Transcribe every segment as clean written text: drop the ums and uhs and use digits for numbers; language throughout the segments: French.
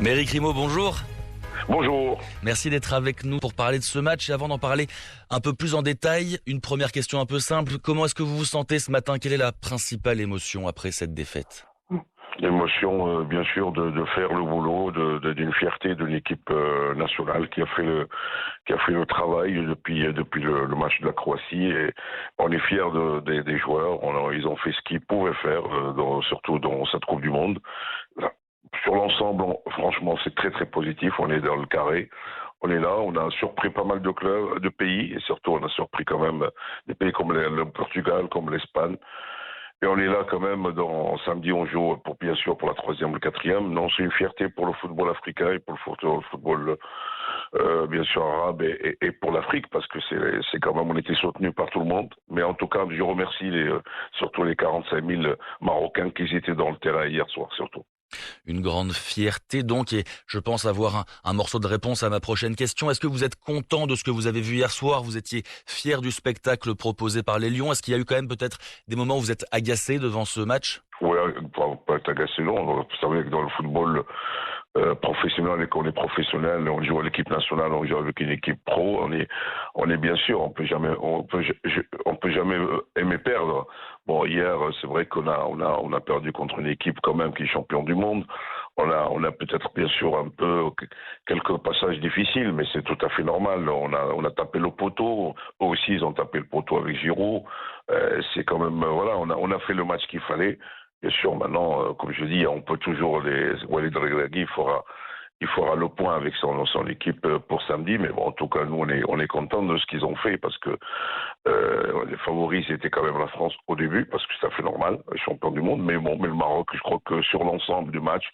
Méry Grimaud, bonjour. Bonjour. Merci d'être avec nous pour parler de ce match. Et avant d'en parler un peu plus en détail, une première question un peu simple. Comment est-ce que vous vous sentez ce matin? Quelle est la principale émotion après cette défaite? L'émotion, bien sûr, de faire le boulot, d'une fierté de l'équipe nationale qui a fait le travail depuis le match de la Croatie. Et on est fiers des joueurs. Ils ont fait ce qu'ils pouvaient faire, surtout dans cette Coupe du Monde. Sur l'ensemble, franchement, c'est très très positif. On est dans le carré. On est là, on a surpris pas mal de clubs, de pays, et surtout on a surpris quand même des pays comme le Portugal, comme l'Espagne. Et on est là quand même. Samedi, on joue bien sûr pour la 3e, le 4e. Non, c'est une fierté pour le football africain et pour le football bien sûr arabe et pour l'Afrique, parce que c'est quand même, on était soutenu par tout le monde. Mais en tout cas, je remercie surtout les 45 000 Marocains qui étaient dans le terrain hier soir surtout. Une grande fierté donc, et je pense avoir un morceau de réponse à ma prochaine question. Est-ce que vous êtes content de ce que vous avez vu hier soir? Vous étiez fier du spectacle proposé par les Lions? Est-ce qu'il y a eu quand même peut-être des moments où vous êtes agacé devant ce match? Oui, pas être agacé, non. Vous savez que dans le football professionnel, et qu'on est professionnel, on joue à l'équipe nationale, on joue avec une équipe pro, on est bien sûr, on peut jamais aimer perdre. Bon, hier, c'est vrai qu'on a perdu contre une équipe quand même qui est champion du monde. On a peut-être bien sûr un peu quelques passages difficiles, mais c'est tout à fait normal. On a tapé le poteau. Eux aussi, ils ont tapé le poteau avec Giroud. C'est quand même, voilà, on a fait le match qu'il fallait. Bien sûr, maintenant, comme je dis, on peut toujours Walid Regragui, il fera le point avec son équipe pour samedi. Mais bon, en tout cas, nous, on est contents de ce qu'ils ont fait, parce que les favoris, c'était quand même la France au début, parce que c'est tout à fait normal, champion du monde. Mais bon, le Maroc, je crois que sur l'ensemble du match,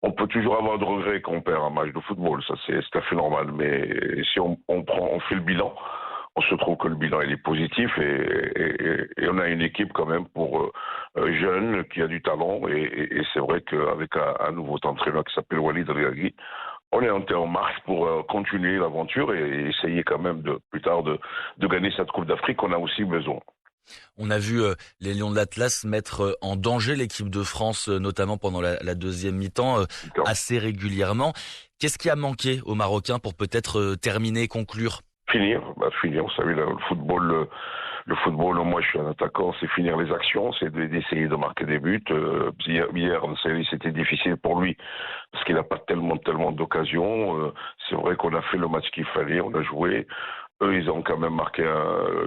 on peut toujours avoir de regrets quand on perd un match de football. Ça, c'est tout à fait normal. Mais si on fait le bilan, on se trouve que le bilan il est positif, et on a une équipe quand même pour jeune qui a du talent, et c'est vrai qu'avec un nouveau entraîneur qui s'appelle Walid Regragui, on est en marche pour continuer l'aventure et essayer quand même plus tard de gagner cette Coupe d'Afrique qu'on a aussi besoin. On a vu les Lions de l'Atlas mettre en danger l'équipe de France, notamment pendant la deuxième mi-temps, assez régulièrement. Qu'est-ce qui a manqué aux Marocains pour peut-être terminer, conclure? Finir. Vous savez, le football, moi je suis un attaquant, c'est finir les actions, c'est d'essayer de marquer des buts. Hier, c'était difficile pour lui, parce qu'il n'a pas tellement d'occasions. C'est vrai qu'on a fait le match qu'il fallait, on a joué. Eux, ils ont quand même marqué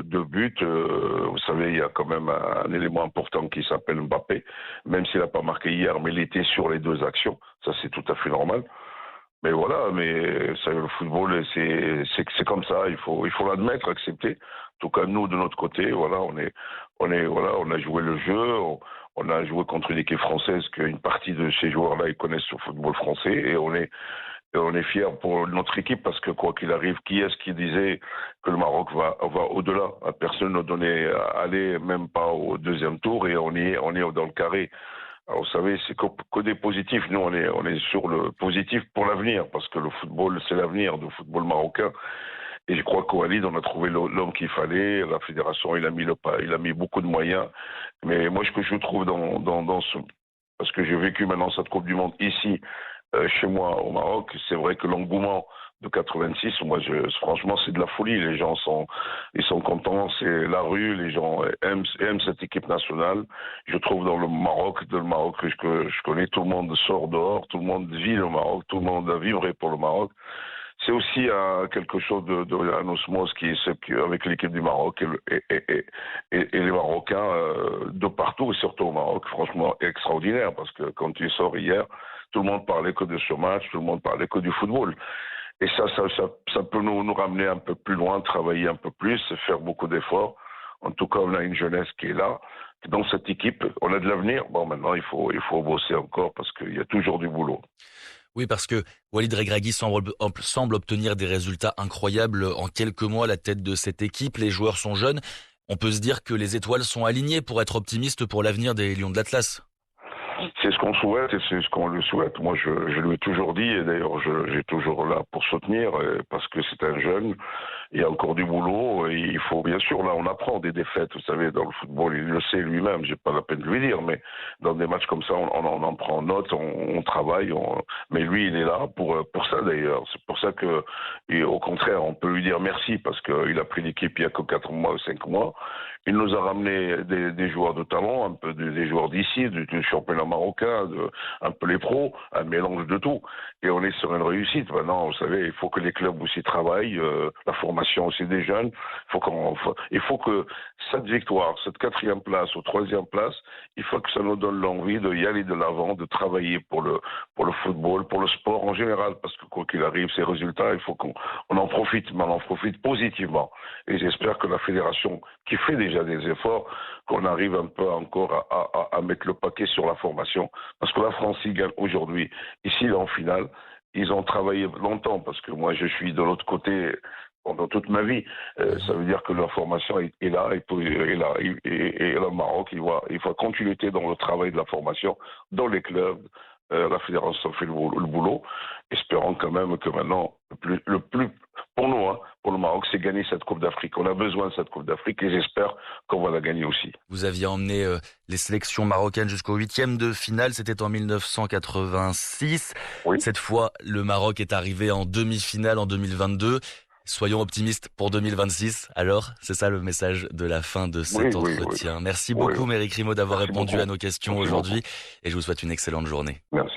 2 buts. Vous savez, il y a quand même un élément important qui s'appelle Mbappé, même s'il n'a pas marqué hier, mais il était sur les 2 actions. Ça, c'est tout à fait normal. Mais voilà, ça, le football, c'est comme ça. Il faut l'admettre, accepter. En tout cas, nous, de notre côté, voilà, on a joué le jeu. On a joué contre une équipe française, qu'une partie de ces joueurs-là, ils connaissent le football français, et on est fiers pour notre équipe, parce que quoi qu'il arrive, qui est-ce qui disait que le Maroc va au-delà? Personne ne donnait aller, même pas au 2e tour, et on est dans le carré. Alors, vous savez, c'est que des positifs. Nous, on est sur le positif pour l'avenir, parce que le football, c'est l'avenir du football marocain. Et je crois qu'au Walid, on a trouvé l'homme qu'il fallait. La fédération, il a mis beaucoup de moyens. Mais moi, ce que je trouve parce que j'ai vécu maintenant cette Coupe du Monde ici, chez moi, au Maroc, c'est vrai que l'engouement de 86, moi, franchement, c'est de la folie. Les gens ils sont contents, c'est la rue, les gens aiment cette équipe nationale. Je trouve dans le Maroc que je connais, tout le monde sort dehors, tout le monde vit le Maroc, tout le monde vivrait pour le Maroc. C'est aussi quelque chose un osmose avec l'équipe du Maroc et les Marocains de partout, et surtout au Maroc, franchement extraordinaire, parce que quand tu sors hier, tout le monde parlait que de ce match, tout le monde parlait que du football. Et ça peut nous ramener un peu plus loin, travailler un peu plus, faire beaucoup d'efforts. En tout cas, on a une jeunesse qui est là. Dans cette équipe, on a de l'avenir. Bon, maintenant, il faut bosser encore, parce qu'il y a toujours du boulot. Oui, parce que Walid Regragui semble obtenir des résultats incroyables en quelques mois à la tête de cette équipe. Les joueurs sont jeunes. On peut se dire que les étoiles sont alignées pour être optimiste pour l'avenir des Lions de l'Atlas. C'est ce qu'on souhaite, et c'est ce qu'on lui souhaite. Moi, je lui ai toujours dit, et d'ailleurs, j'ai toujours là pour soutenir, parce que c'est un jeune. il y a encore du boulot. Et il faut, bien sûr, là, on apprend des défaites. Vous savez, dans le football, il le sait lui-même. J'ai pas la peine de lui dire, mais dans des matchs comme ça, on en prend note, on travaille. Mais lui, il est là pour ça d'ailleurs. C'est pour ça que, et au contraire, on peut lui dire merci parce qu'il a pris l'équipe il y a que 4 mois ou 5 mois. Il nous a ramené des joueurs de talent, un peu des joueurs d'ici, du championnat marocain, un peu les pros, un mélange de tout. Et on est sur une réussite. Maintenant, vous savez, il faut que les clubs aussi travaillent, la formation aussi des jeunes. Il faut que cette victoire, cette 4e place ou 3e place, il faut que ça nous donne l'envie d'y aller de l'avant, de travailler pour le football, pour le sport en général, parce que quoi qu'il arrive, ces résultats, il faut qu'on en profite, mais on en profite positivement. Et j'espère que la fédération, qui fait déjà des efforts, qu'on arrive un peu encore à mettre le paquet sur la formation, parce que la France y gagne aujourd'hui. Ici, là, en finale, ils ont travaillé longtemps, parce que moi, je suis de l'autre côté pendant toute ma vie. Ça veut dire que leur formation est là, et le Maroc, il va continuer dans le travail de la formation, dans les clubs. La fédération fait le boulot. Espérons quand même que maintenant, le plus pour nous, hein, pour le Maroc, c'est gagner cette Coupe d'Afrique. On a besoin de cette Coupe d'Afrique et j'espère qu'on va la gagner aussi. Vous aviez emmené les sélections marocaines jusqu'au 8e de finale, c'était en 1986. Oui. Cette fois, le Maroc est arrivé en demi-finale en 2022. Soyons optimistes pour 2026. Alors, c'est ça le message de la fin de cet entretien. Oui. Merci beaucoup, Méric Rimaud, d'avoir répondu beaucoup à nos questions aujourd'hui et je vous souhaite une excellente journée. Merci.